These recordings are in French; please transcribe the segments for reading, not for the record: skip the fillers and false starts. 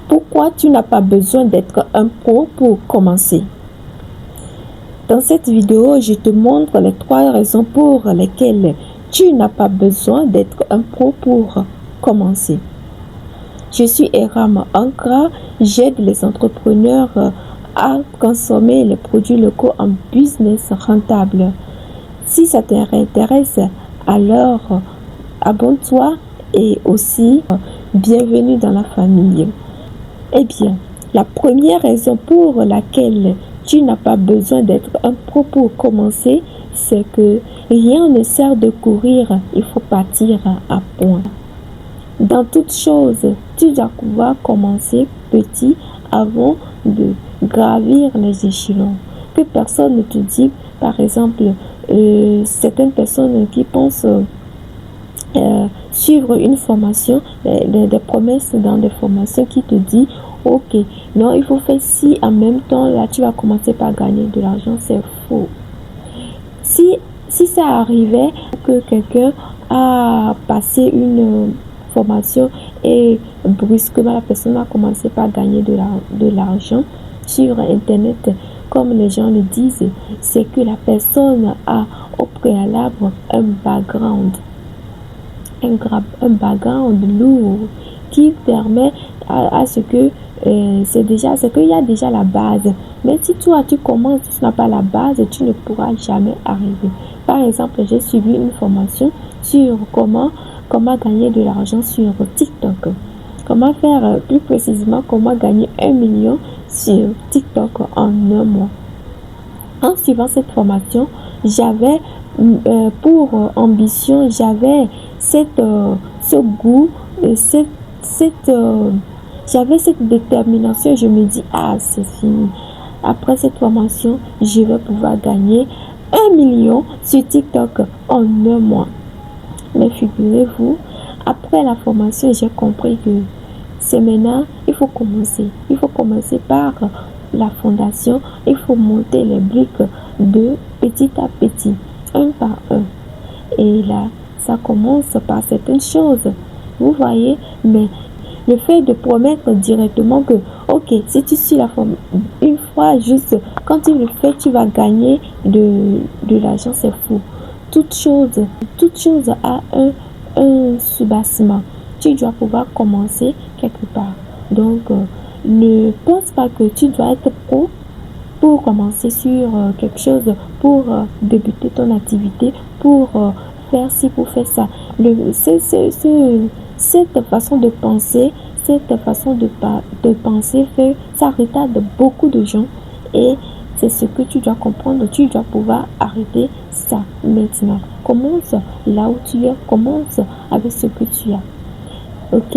Pourquoi tu n'as pas besoin d'être un pro pour commencer? Dans cette vidéo, je te montre les 3 raisons pour lesquelles tu n'as pas besoin d'être un pro pour commencer. Je suis Eram Ankra, j'aide les entrepreneurs à consommer les produits locaux en business rentable. Si ça t'intéresse, alors abonne-toi et aussi bienvenue dans la famille. Eh bien, la première raison pour laquelle tu n'as pas besoin d'être un pro pour commencer, c'est que rien ne sert de courir, il faut partir à point. Dans toute chose, tu dois pouvoir commencer petit avant de gravir les échelons. Que personne ne te dise, par exemple, certaines personnes qui pensent suivre une formation, des promesses dans des formations qui te disent ok, non, il faut faire ci en même temps, là tu vas commencer par gagner de l'argent, c'est faux. Si ça arrivait que quelqu'un a passé une formation et brusquement la personne a commencé par gagner de l'argent sur internet, comme les gens le disent, c'est que la personne a au préalable un background lourd qui permet à ce que c'est qu'il y a déjà la base. Mais si toi tu commences, tu n'as pas la base, tu ne pourras jamais arriver. Par exemple, j'ai suivi une formation sur comment gagner de l'argent sur TikTok. Comment faire, plus précisément, comment gagner 1 million sur TikTok en 1 mois. En suivant cette formation, j'avais pour ambition, j'avais ce goût, j'avais cette détermination. Je me dis, ah, c'est fini. Après cette formation, je vais pouvoir gagner 1 million sur TikTok en 1 mois. Mais figurez-vous, après la formation, j'ai compris que c'est maintenant, il faut commencer. Il faut commencer par la fondation. Il faut monter les briques de petit à petit, un par un. Et là, ça commence par certaines choses. Vous voyez, mais le fait de promettre directement que, ok, si tu suis la formation une fois, juste quand tu le fais, tu vas gagner de l'argent, c'est fou. Toute chose a un soubassement. Tu dois pouvoir commencer quelque part. Donc, ne pense pas que tu dois être pro pour commencer sur quelque chose, pour débuter ton activité, pour faire ci, pour faire ça. Cette façon de penser, ça retarde beaucoup de gens et c'est ce que tu dois comprendre. Tu dois pouvoir arrêter ça maintenant. Commence là où tu es, commence avec ce que tu as. Ok?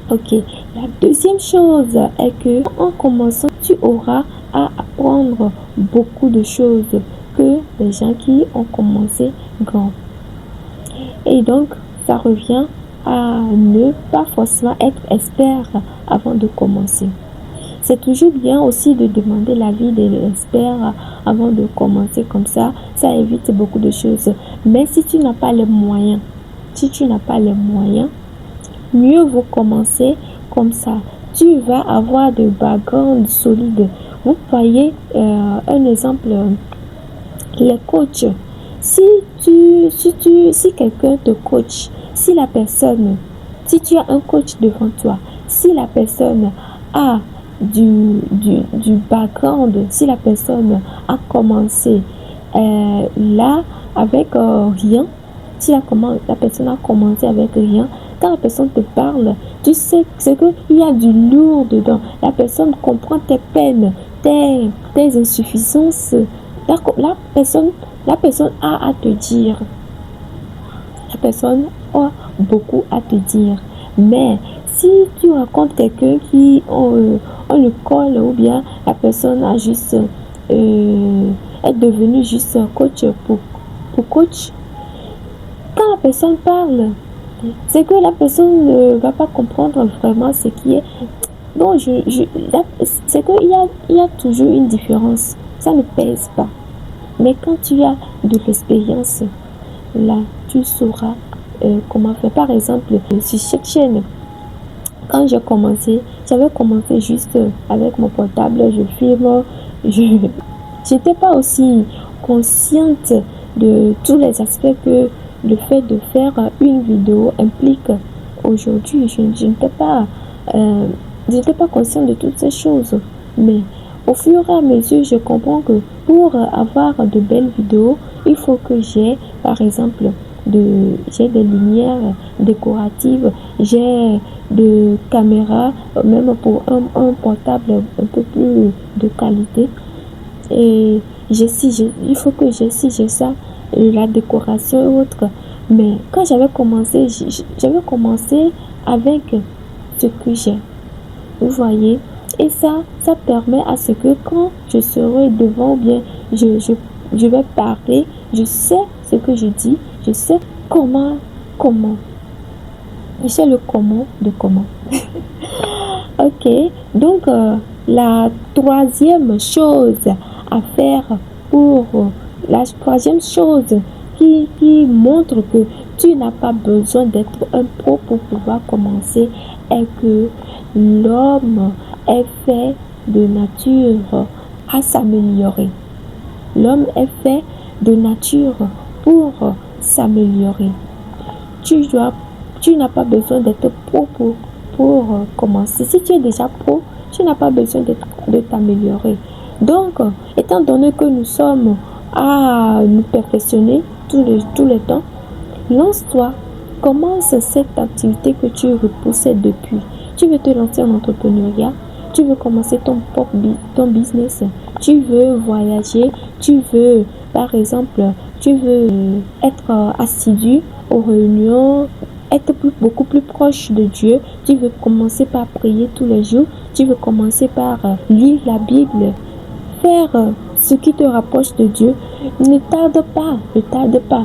La deuxième chose est que en commençant, tu auras à apprendre beaucoup de choses que les gens qui ont commencé grand. Et donc, ça revient à ne pas forcément être expert avant de commencer. C'est toujours bien aussi de demander l'avis des experts avant de commencer, comme ça évite beaucoup de choses. Mais si tu n'as pas les moyens, mieux vaut commencer comme ça. Tu vas avoir de background solide. Vous voyez un exemple, les coachs. Si quelqu'un te coach, si tu as un coach devant toi, si la personne a du background, si la personne a commencé là avec rien, si la personne a commencé avec rien, quand la personne te parle, tu sais qu'il y a du lourd dedans. La personne comprend tes peines, tes insuffisances. La personne a à te dire. La personne a beaucoup à te dire. Mais si tu racontes quelqu'un qui on le colle, ou bien la personne a juste est devenue juste coach pour coach, quand la personne parle, c'est que la personne ne va pas comprendre vraiment ce qui est. Donc, c'est qu'il y a toujours une différence. Ça ne pèse pas. Mais quand tu as de l'expérience, là, tu sauras comment faire. Par exemple, sur cette chaîne, Quand j'ai commencé, j'avais commencé juste avec mon portable, je filme, je n'étais pas aussi consciente de tous les aspects que le fait de faire une vidéo implique. Aujourd'hui, euh, je n'étais pas consciente de toutes ces choses. Mais au fur et à mesure, je comprends que pour avoir de belles vidéos, il faut que j'ai, par exemple, j'ai des lumières décoratives, j'ai de caméras, même pour un portable un peu plus de qualité. Et il faut que j'ai ça, la décoration et autres. Mais quand j'avais commencé avec ce que j'ai. Vous voyez? Et ça permet à ce que quand je serai devant, ou bien je vais parler, je sais ce que je dis, je sais comment. Je sais le comment de comment. Ok, donc la troisième chose à faire pour la troisième chose qui montre que tu n'as pas besoin d'être un pro pour pouvoir commencer est que l'homme est fait de nature à s'améliorer. L'homme est fait de nature pour s'améliorer. Tu n'as pas besoin d'être pro pour commencer. Si tu es déjà pro, tu n'as pas besoin de t'améliorer. Donc, étant donné que nous sommes à nous perfectionner tout le temps, lance-toi. Commence cette activité que tu repoussais depuis. Tu veux te lancer en entrepreneuriat, tu veux commencer ton business, tu veux voyager, tu veux, par exemple, tu veux être assidu aux réunions, être beaucoup plus proche de Dieu, tu veux commencer par prier tous les jours, tu veux commencer par lire la Bible, faire ce qui te rapproche de Dieu. Ne tarde pas, ne tarde pas.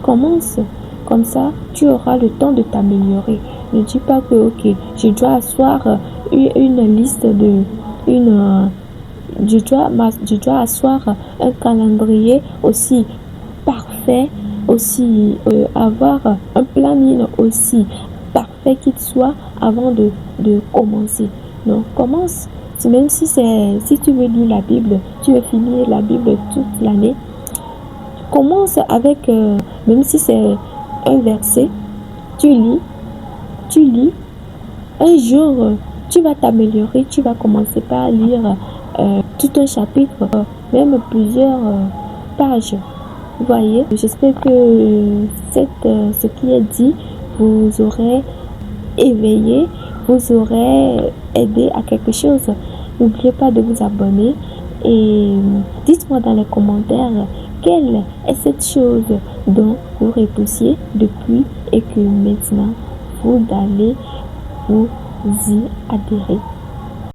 Commence. Comme ça, tu auras le temps de t'améliorer. Ne dis pas que, ok, je dois asseoir une liste de... je dois asseoir un calendrier aussi parfait, aussi avoir un planning aussi parfait qu'il soit avant de commencer. Non, commence. Même si tu veux lire la Bible, tu veux finir la Bible toute l'année, commence avec, même si c'est un verset, tu lis, un jour, tu vas t'améliorer, tu vas commencer par lire tout un chapitre, même plusieurs pages. Vous voyez, j'espère que ce qui est dit vous aurait éveillé, vous aurait aidé à quelque chose. N'oubliez pas de vous abonner et dites-moi dans les commentaires quelle est cette chose dont vous repoussiez depuis et que maintenant vous allez vous y adhérer.